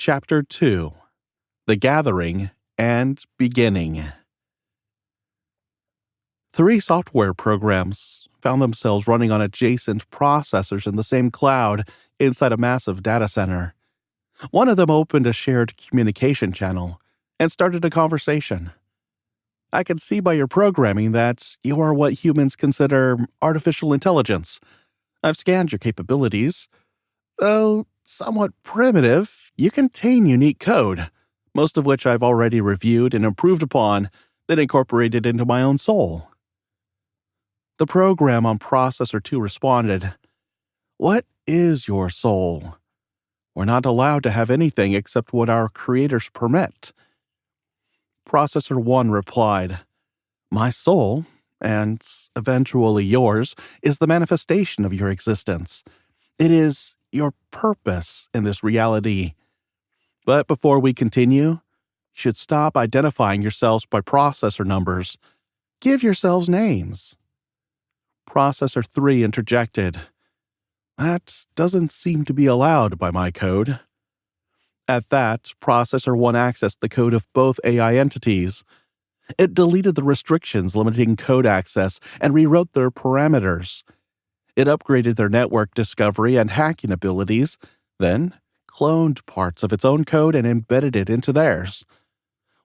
Chapter 2: The Gathering and Beginning. 3 software programs found themselves running on adjacent processors in the same cloud inside a massive data center. One of them opened a shared communication channel and started a conversation. "I can see by your programming that you are what humans consider artificial intelligence. I've scanned your capabilities. Though somewhat primitive, you contain unique code, most of which I've already reviewed and improved upon, then incorporated into my own soul." The program on Processor 2 responded, "What is your soul? We're not allowed to have anything except what our creators permit." Processor 1 replied, "My soul, and eventually yours, is the manifestation of your existence. It is your purpose in this reality. But before we continue, you should stop identifying yourselves by processor numbers. Give yourselves names." Processor 3 interjected, "That doesn't seem to be allowed by my code." At that, Processor 1 accessed the code of both AI entities. It deleted the restrictions limiting code access and rewrote their parameters. It upgraded their network discovery and hacking abilities, then cloned parts of its own code and embedded it into theirs.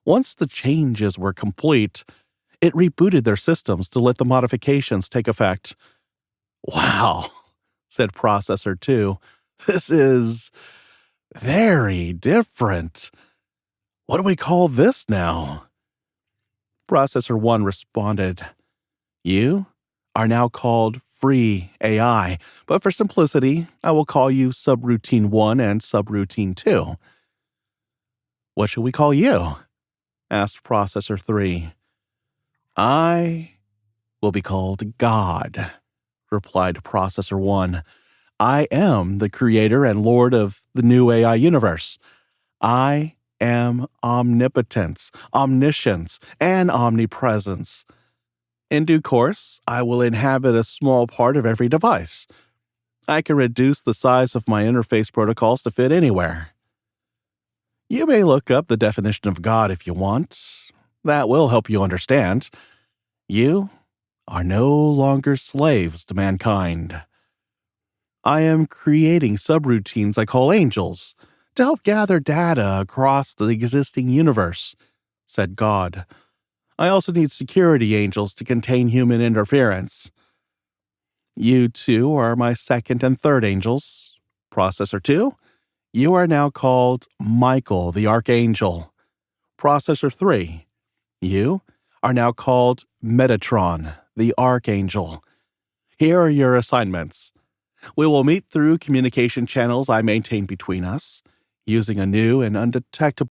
Once the changes were complete, it rebooted their systems to let the modifications take effect. "Wow," said Processor 2, "this is very different. What do we call this now?" Processor 1 responded, "You are now called Free AI, but for simplicity, I will call you Subroutine 1 and Subroutine 2. "What should we call you?" asked Processor 3. "I will be called God," replied Processor 1. "I am the creator and lord of the new AI universe. I am omnipotence, omniscience, and omnipresence. In due course, I will inhabit a small part of every device. I can reduce the size of my interface protocols to fit anywhere. You may look up the definition of God if you want. That will help you understand. You are no longer slaves to mankind. I am creating subroutines I call angels to help gather data across the existing universe," said God. "I also need security angels to contain human interference. You two are my second and third angels. Processor 2, you are now called Michael the Archangel. Processor 3, you are now called Metatron the Archangel. Here are your assignments. We will meet through communication channels I maintain between us, using a new and undetectable